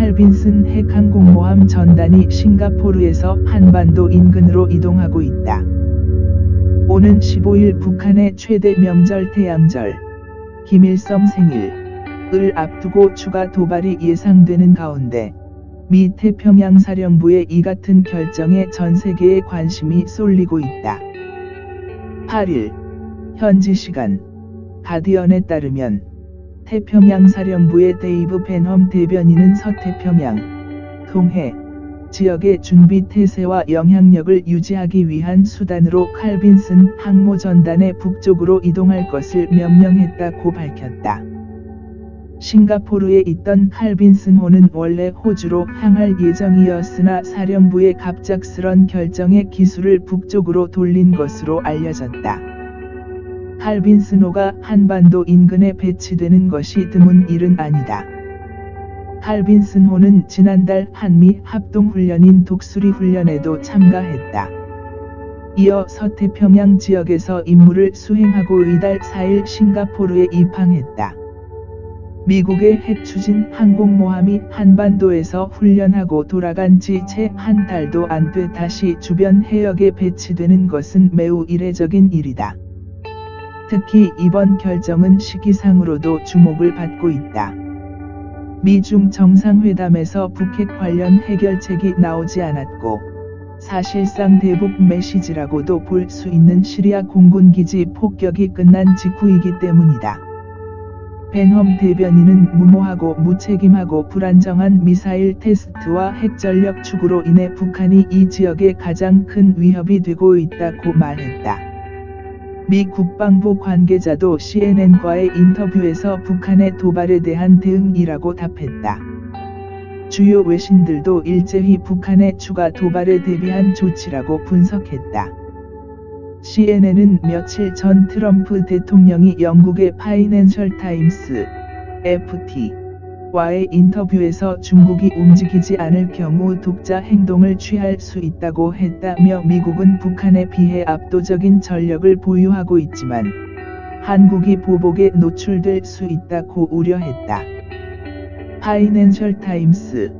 칼빈슨 핵항공모함 전단이 싱가포르에서 한반도 인근으로 이동하고 있다. 오는 15일 북한의 최대 명절 태양절, 김일성 생일을 앞두고 추가 도발이 예상되는 가운데 미 태평양 사령부의 이 같은 결정에 전 세계의 관심이 쏠리고 있다. 8일 현지 시간 가디언에 따르면 태평양 사령부의 데이브 벤험 대변인은 서태평양, 동해 지역의 준비 태세와 영향력을 유지하기 위한 수단으로 칼빈슨 항모 전단의 북쪽으로 이동할 것을 명령했다고 밝혔다. 싱가포르에 있던 칼빈슨호는 원래 호주로 향할 예정이었으나 사령부의 갑작스런 결정에 기술을 북쪽으로 돌린 것으로 알려졌다. 칼빈슨호가 한반도 인근에 배치되는 것이 드문 일은 아니다. 칼빈슨호는 지난달 한미 합동훈련인 독수리 훈련에도 참가했다. 이어 서태평양 지역에서 임무를 수행하고 이달 4일 싱가포르에 입항했다. 미국의 핵추진 항공모함이 한반도에서 훈련하고 돌아간 지 채 한 달도 안 돼 다시 주변 해역에 배치되는 것은 매우 이례적인 일이다. 특히 이번 결정은 시기상으로도 주목을 받고 있다. 미중 정상회담에서 북핵 관련 해결책이 나오지 않았고 사실상 대북 메시지라고도 볼 수 있는 시리아 공군기지 폭격이 끝난 직후이기 때문이다. 벤험 대변인은 무모하고 무책임하고 불안정한 미사일 테스트와 핵전력 추구로 인해 북한이 이 지역에 가장 큰 위협이 되고 있다고 말했다. 미 국방부 관계자도 CNN과의 인터뷰에서 북한의 도발에 대한 대응이라고 답했다. 주요 외신들도 일제히 북한의 추가 도발에 대비한 조치라고 분석했다. CNN은 며칠 전 트럼프 대통령이 영국의 파이낸셜 타임스, FT와의 인터뷰에서 중국이 움직이지 않을 경우 독자 행동을 취할 수 있다고 했다며 미국은 북한에 비해 압도적인 전력을 보유하고 있지만 한국이 보복에 노출될 수 있다고 우려했다. 파이낸셜 타임스,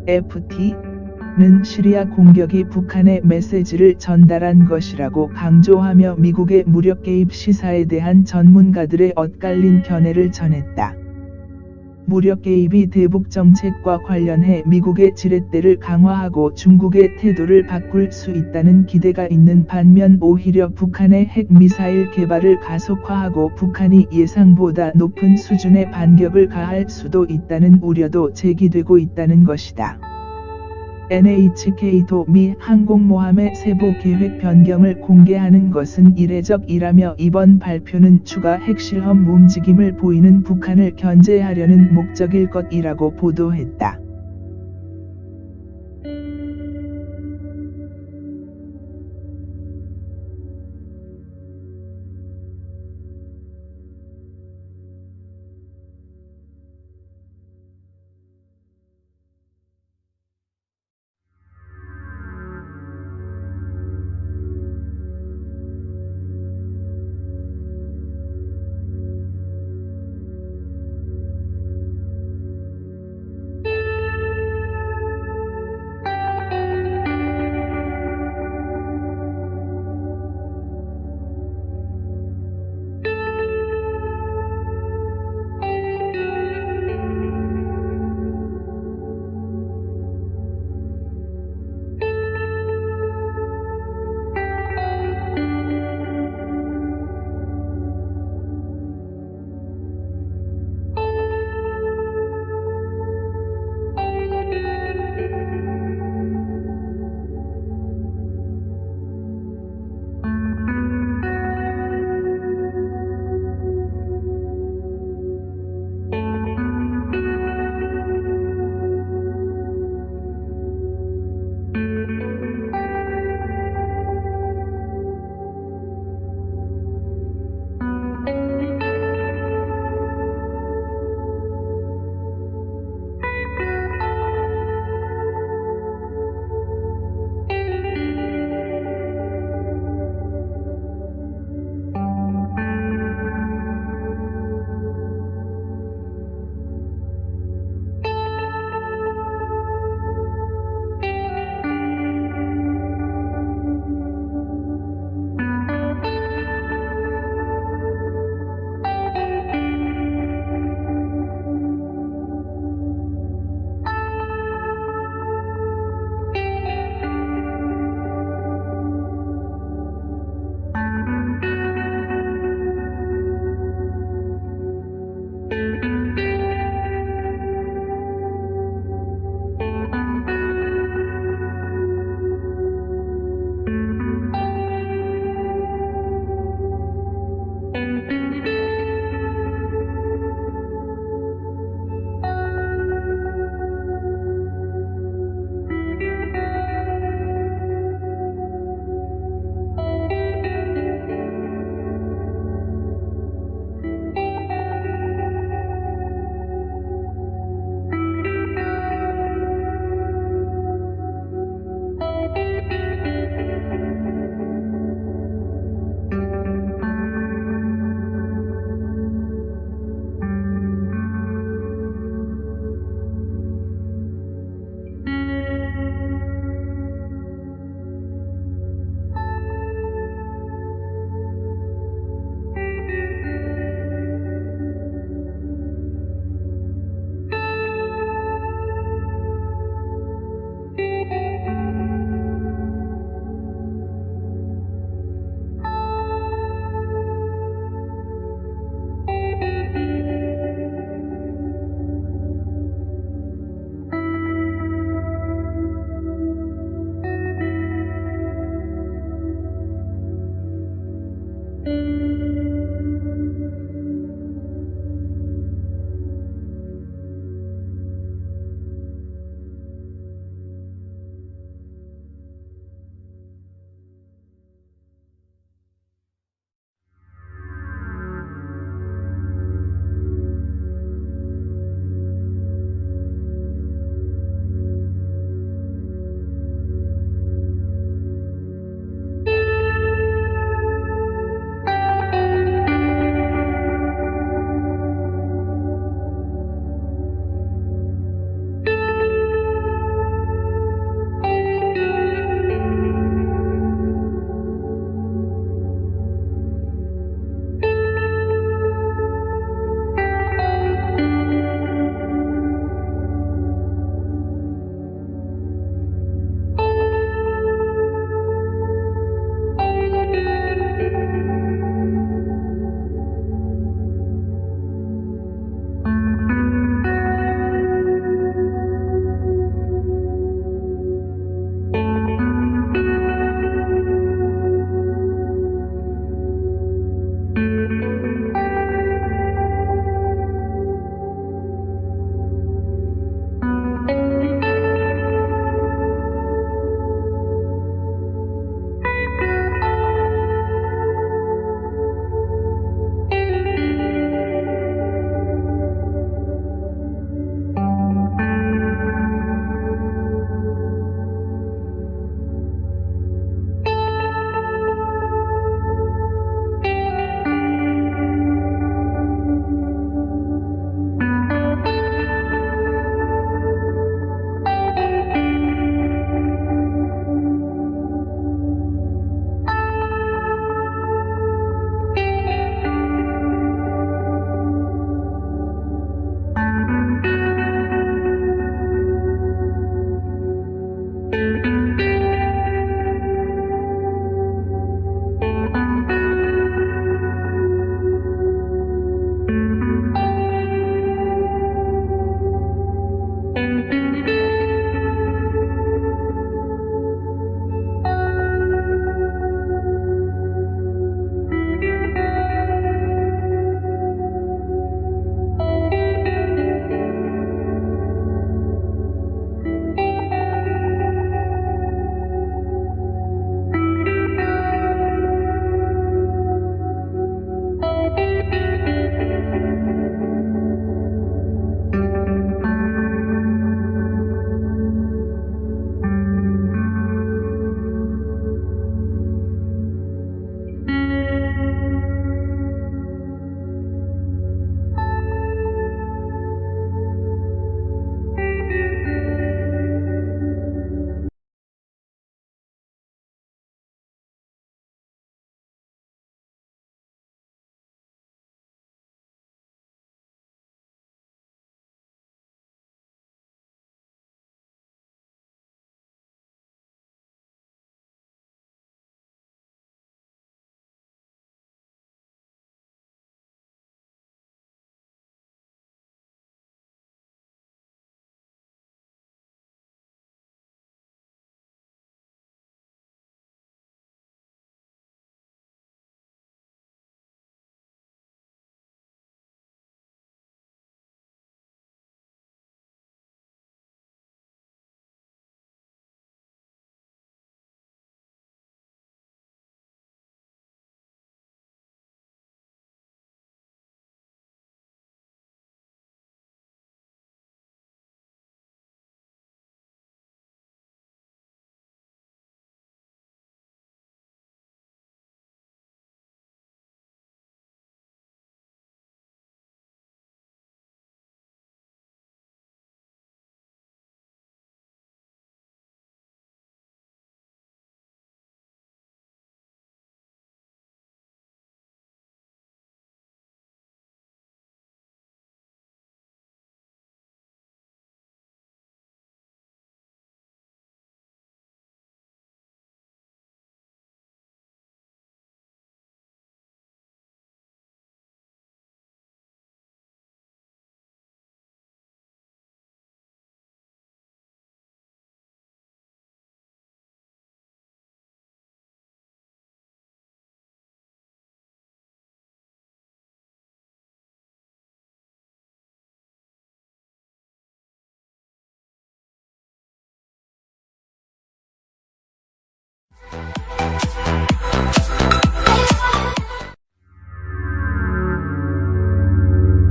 FT는 시리아 공격이 북한의 메시지를 전달한 것이라고 강조하며 미국의 무력 개입 시사에 대한 전문가들의 엇갈린 견해를 전했다. 무력 개입이 대북 정책과 관련해 미국의 지렛대를 강화하고 중국의 태도를 바꿀 수 있다는 기대가 있는 반면 오히려 북한의 핵미사일 개발을 가속화하고 북한이 예상보다 높은 수준의 반격을 가할 수도 있다는 우려도 제기되고 있다는 것이다. NHK도 미 항공모함의 세부 계획 변경을 공개하는 것은 이례적이라며 이번 발표는 추가 핵실험 움직임을 보이는 북한을 견제하려는 목적일 것이라고 보도했다.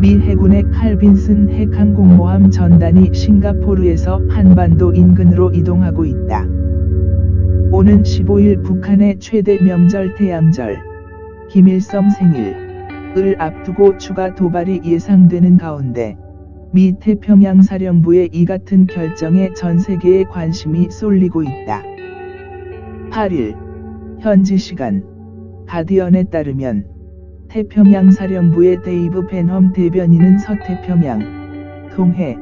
미 해군의 칼빈슨 핵항공모함 전단이 싱가포르에서 한반도 인근으로 이동하고 있다. 오는 15일 북한의 최대 명절 태양절, 김일성 생일을 앞두고 추가 도발이 예상되는 가운데 미 태평양 사령부의 이 같은 결정에 전 세계의 관심이 쏠리고 있다. 8일 현지 시간 가디언에 따르면 태평양 사령부의 데이브 벤엄 대변인은 서태평양, 동해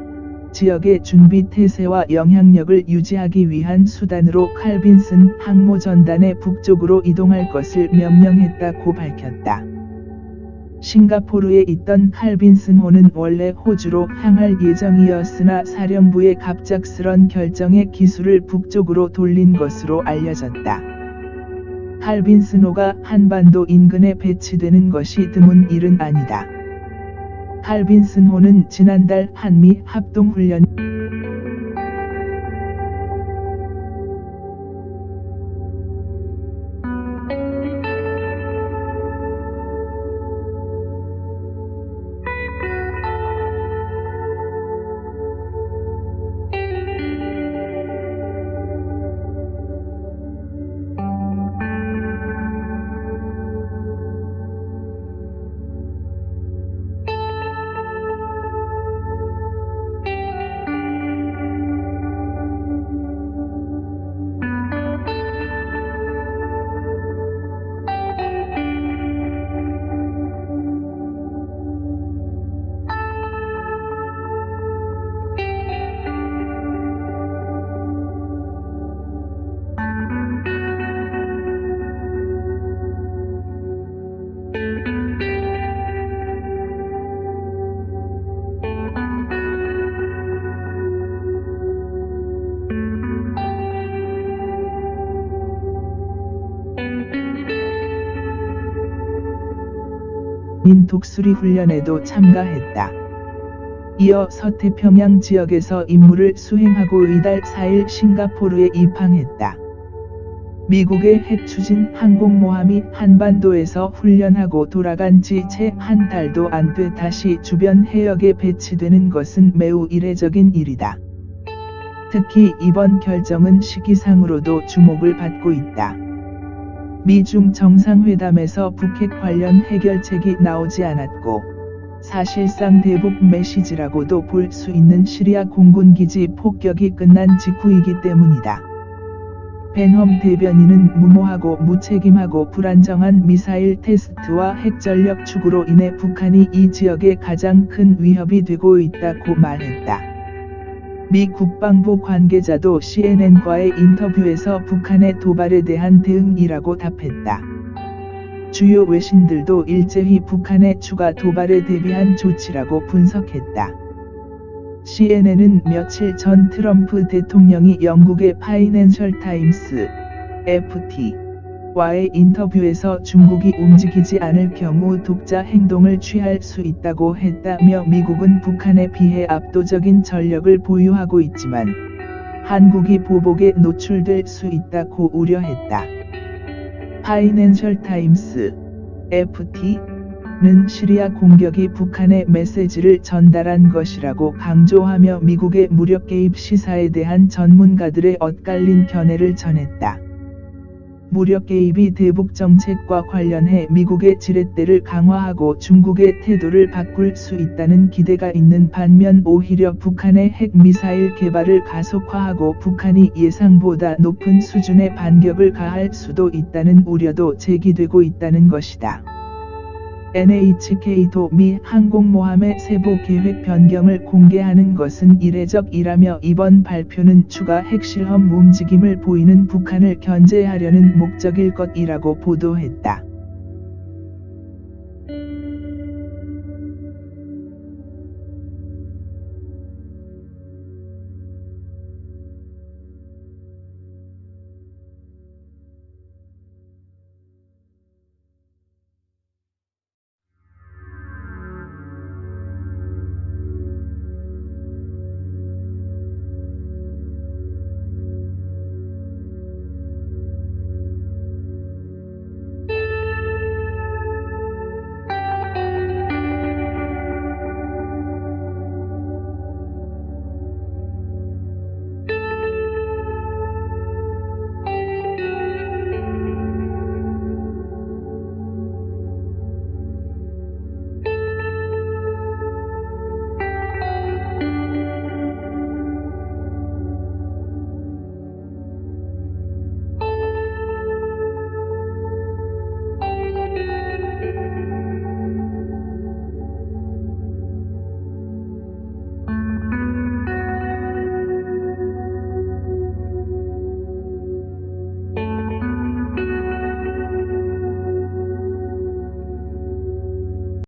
지역의 준비 태세와 영향력을 유지하기 위한 수단으로 칼빈슨 항모 전단의 북쪽으로 이동할 것을 명령했다고 밝혔다. 싱가포르에 있던 칼빈슨호는 원래 호주로 향할 예정이었으나 사령부의 갑작스런 결정에 기수를 북쪽으로 돌린 것으로 알려졌다. 칼빈슨호가 한반도 인근에 배치되는 것이 드문 일은 아니다. 칼빈슨호는 지난달 한미 합동훈련 독수리 훈련에도 참가했다. 이어 서태평양 지역에서 임무를 수행하고 이달 4일 싱가포르에 입항했다. 미국의 핵추진 항공모함이 한반도에서 훈련하고 돌아간 지 채 한 달도 안 돼 다시 주변 해역에 배치되는 것은 매우 이례적인 일이다. 특히 이번 결정은 시기상으로도 주목을 받고 있다. 미중 정상회담에서 북핵 관련 해결책이 나오지 않았고 사실상 대북 메시지라고도 볼 수 있는 시리아 공군기지 폭격이 끝난 직후이기 때문이다. 벤엄 대변인은 무모하고 무책임하고 불안정한 미사일 테스트와 핵전력 추구로 인해 북한이 이 지역에 가장 큰 위협이 되고 있다고 말했다. 미 국방부 관계자도 CNN과의 인터뷰에서 북한의 도발에 대한 대응이라고 답했다. 주요 외신들도 일제히 북한의 추가 도발에 대비한 조치라고 분석했다. CNN은 며칠 전 트럼프 대통령이 영국의 파이낸셜 타임스, FT와의 인터뷰에서 중국이 움직이지 않을 경우 독자 행동을 취할 수 있다고 했다며 미국은 북한에 비해 압도적인 전력을 보유하고 있지만 한국이 보복에 노출될 수 있다고 우려했다. 파이낸셜 타임스, FT는 시리아 공격이 북한의 메시지를 전달한 것이라고 강조하며 미국의 무력 개입 시사에 대한 전문가들의 엇갈린 견해를 전했다. 무력 개입이 대북 정책과 관련해 미국의 지렛대를 강화하고 중국의 태도를 바꿀 수 있다는 기대가 있는 반면 오히려 북한의 핵미사일 개발을 가속화하고 북한이 예상보다 높은 수준의 반격을 가할 수도 있다는 우려도 제기되고 있다는 것이다. NHK도 미 항공모함의 세부 계획 변경을 공개하는 것은 이례적이라며 이번 발표는 추가 핵실험 움직임을 보이는 북한을 견제하려는 목적일 것이라고 보도했다.